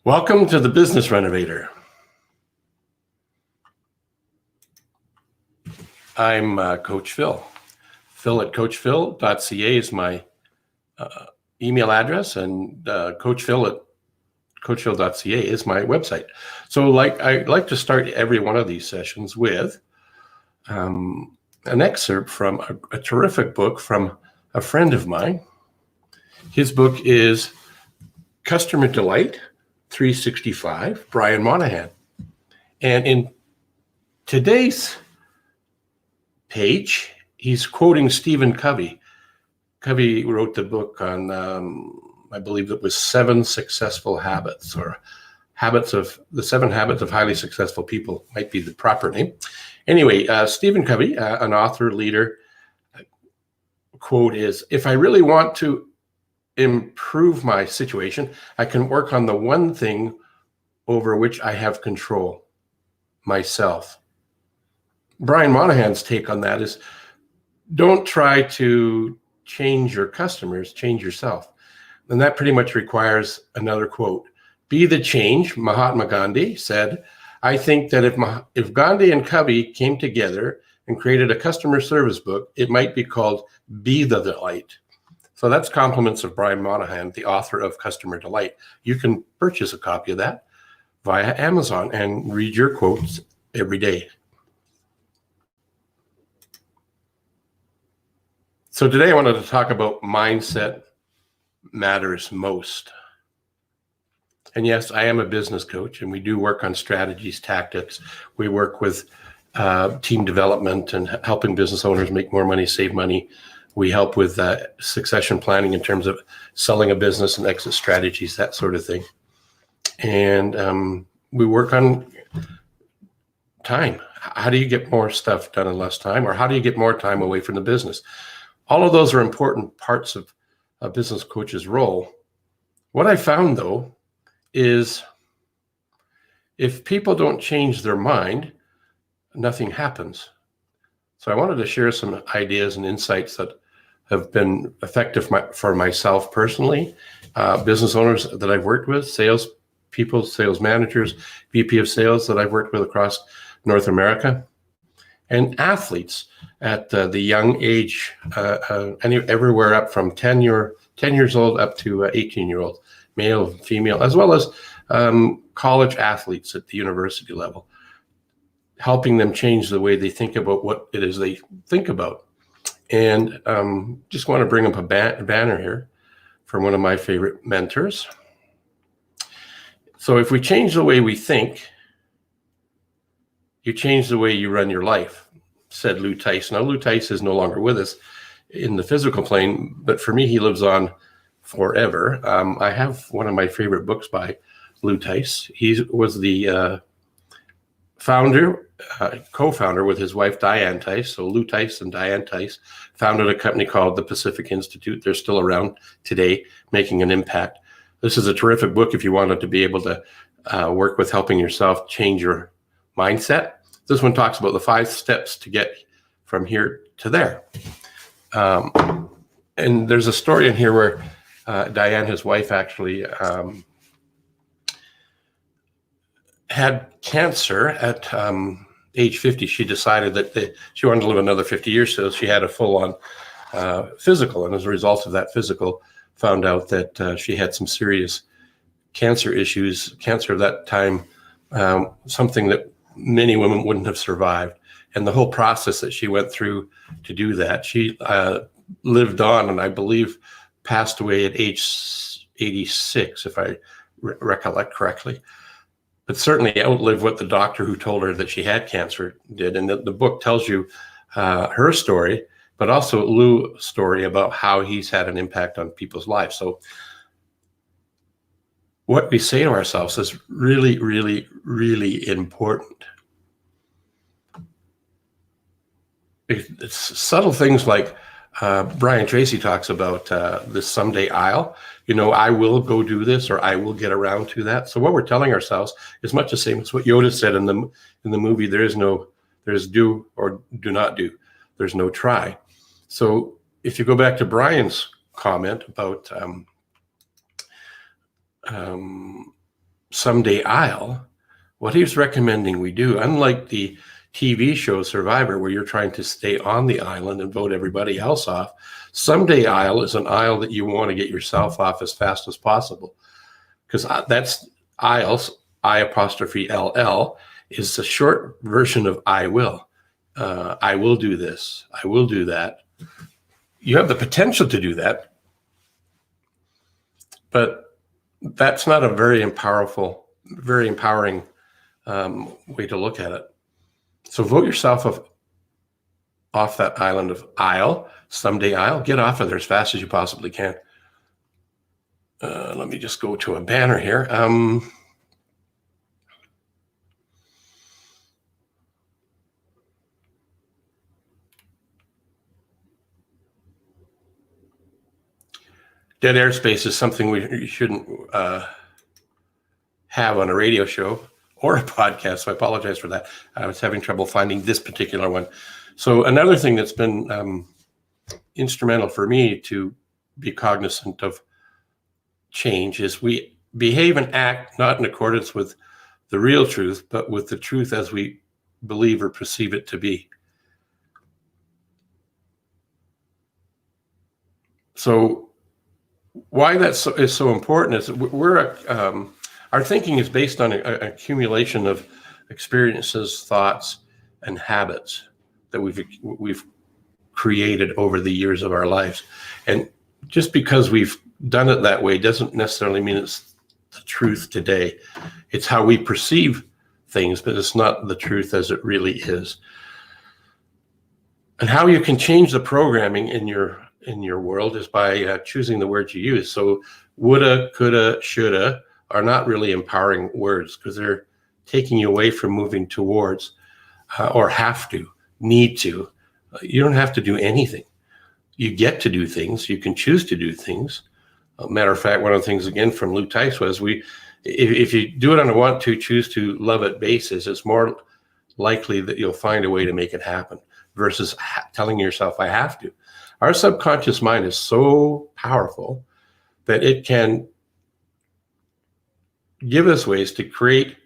Welcome to the Business Renovator. I'm Coach Phil. Phil at coachphil.ca is my email address, and coachphil at coachphil.ca is my website. So I like to start every one of these sessions with an excerpt from a terrific book from a friend of mine. His book is Customer Delight 365, Brian Monahan. And in today's page, he's quoting Stephen Covey. Covey wrote the book on, I believe it was 7 Successful Habits, or the 7 Habits of Highly Successful People might be the proper name. Anyway, Stephen Covey, an author, leader, quote is, "If I really want to improve my situation, I can work on the one thing over which I have control, myself." Brian Monahan's take on that is, don't try to change your customers, change yourself. And that pretty much requires another quote. "Be the change," Mahatma Gandhi said. "I think that if Gandhi and Covey came together and created a customer service book, it might be called Be the Delight." So that's compliments of Brian Monahan, the author of Customer Delight. You can purchase a copy of that via Amazon and read your quotes every day. So today I wanted to talk about mindset matters most. And yes, I am a business coach, and we do work on strategies, tactics. We work with team development and helping business owners make more money, save money. We help with succession planning in terms of selling a business and exit strategies, that sort of thing. And we work on time. How do you get more stuff done in less time? Or how do you get more time away from the business? All of those are important parts of a business coach's role. What I found, though, is if people don't change their mind, nothing happens. So I wanted to share some ideas and insights that have been effective for myself personally, business owners that I've worked with, sales people, sales managers, VP of sales that I've worked with across North America, and athletes at the young age, everywhere up from 10 years old up to 18-year-old, male and female, as well as college athletes at the university level, helping them change the way they think about what it is they think about. And just want to bring up a banner here from one of my favorite mentors. So if we change the way we think, you change the way you run your life, said Lou Tice. Now, Lou Tice is no longer with us in the physical plane, but for me, he lives on forever. I have one of my favorite books by Lou Tice. He was the co-founder with his wife, Diane Tice. So Lou Tice and Diane Tice founded a company called the Pacific Institute. They're still around today, making an impact. This is a terrific book if you wanted to be able to work with helping yourself change your mindset. This one talks about the 5 steps to get from here to there. And there's a story in here where Diane, his wife, actually had cancer at age 50. She decided that she wanted to live another 50 years, so she had a full-on physical. And as a result of that physical, found out that she had some serious cancer issues. Cancer at that time, something that many women wouldn't have survived. And the whole process that she went through to do that, she lived on, and I believe passed away at age 86, if I recollect correctly. But certainly outlived what the doctor who told her that she had cancer did. And the book tells you her story, but also Lou's story about how he's had an impact on people's lives. So what we say to ourselves is really, really, really important. It's subtle things like Brian Tracy talks about this someday I'll. I will go do this, or I will get around to that. So what we're telling ourselves is much the same as what Yoda said in the movie. There's do or do not do. There's no try. So if you go back to Brian's comment about someday I'll, what he's recommending we do, unlike the TV show Survivor, where you're trying to stay on the island and vote everybody else off, someday I'll is an aisle that you want to get yourself off as fast as possible. Because that's I'll, I apostrophe LL, is the short version of I will. I will do this. I will do that. You have the potential to do that, but that's not a very empowering way to look at it. So vote yourself off that island of I'll, someday I'll. Get off of there as fast as you possibly can. Let me just go to a banner here. Dead airspace is something we shouldn't have on a radio show or a podcast, so I apologize for that. I was having trouble finding this particular one. So another thing that's been instrumental for me to be cognizant of change is we behave and act not in accordance with the real truth, but with the truth as we believe or perceive it to be. So why that is so important is our thinking is based on an accumulation of experiences, thoughts, and habits that we've created over the years of our lives. And just because we've done it that way doesn't necessarily mean it's the truth today. It's how we perceive things, but it's not the truth as it really is. And how you can change the programming in your world is by choosing the words you use. So woulda, coulda, shoulda are not really empowering words because they're taking you away from moving towards or have to, need to. You don't have to do anything. You get to do things. You can choose to do things. Matter of fact, one of the things, again, from Lou Tice was if you do it on a want to, choose to, love it basis, it's more likely that you'll find a way to make it happen versus telling yourself, I have to. Our subconscious mind is so powerful that it can give us ways to create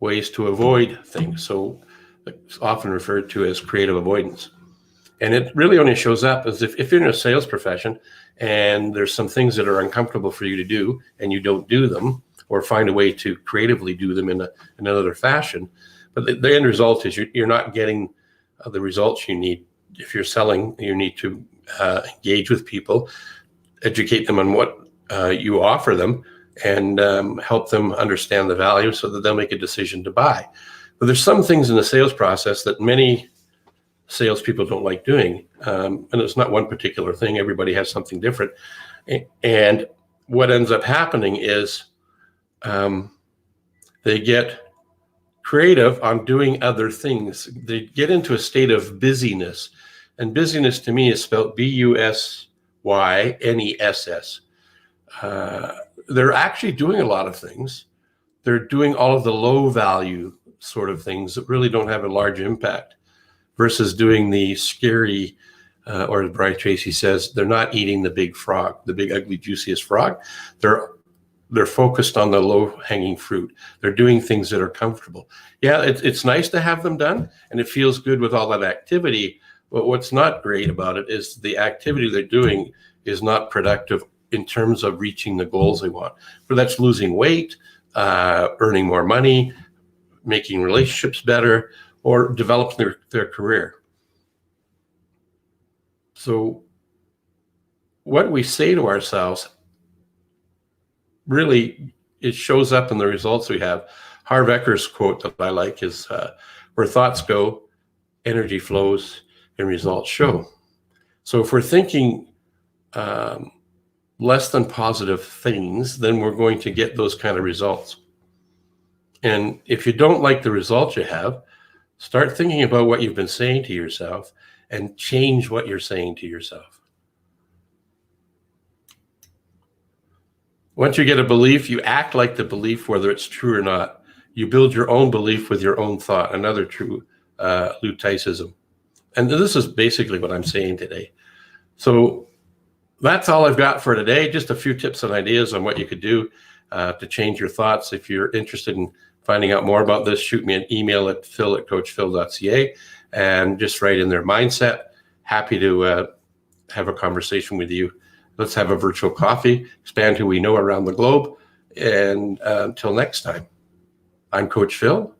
ways to avoid things. So it's often referred to as creative avoidance. And it really only shows up as if you're in a sales profession and there's some things that are uncomfortable for you to do and you don't do them or find a way to creatively do them in another fashion. But the end result is you're not getting the results you need. If you're selling, you need to engage with people, educate them on what you offer them, and help them understand the value so that they'll make a decision to buy. But there's some things in the sales process that many salespeople don't like doing. And it's not one particular thing. Everybody has something different. And what ends up happening is they get creative on doing other things. They get into a state of busyness. And busyness to me is spelled BUSYNESS. They're actually doing a lot of things. They're doing all of the low value sort of things that really don't have a large impact versus doing the scary, or as Brian Tracy says, they're not eating the big frog, the big, ugly, juiciest frog. They're focused on the low hanging fruit. They're doing things that are comfortable. Yeah, it's nice to have them done and it feels good with all that activity. But what's not great about it is the activity they're doing is not productive in terms of reaching the goals they want. But that's losing weight, earning more money, making relationships better, or developing their career. So what we say to ourselves, really, it shows up in the results we have. Harv Eker's quote that I like is, where thoughts go, energy flows, and results show. So if we're thinking less than positive things, then we're going to get those kind of results. And if you don't like the results you have, start thinking about what you've been saying to yourself and change what you're saying to yourself. Once you get a belief, you act like the belief, whether it's true or not. You build your own belief with your own thought, another true Lou Ticeism. And this is basically what I'm saying today. So that's all I've got for today. Just a few tips and ideas on what you could do. to change your thoughts. If you're interested in finding out more about this, shoot me an email at phil@coachphil.ca and just write in their mindset. Happy to have a conversation with you. Let's have a virtual coffee, expand who we know around the globe. And until next time, I'm Coach Phil.